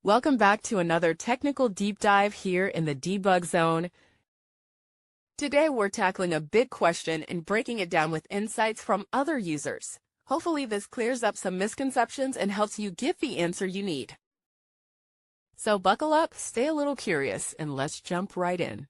Welcome back to another technical deep dive here in the debug zone. Today we're tackling a big question and breaking it down with insights from other users. Hopefully this clears up some misconceptions and helps you get the answer you need. So buckle up, stay a little curious, and let's jump right in.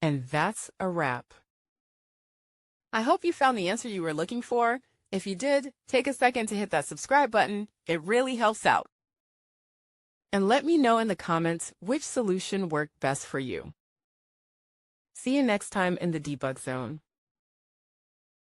And that's a wrap. I hope you found the answer you were looking for. If you did, take a second to hit that subscribe button. It really helps out. And let me know in the comments which solution worked best for you. See you next time in the debug zone.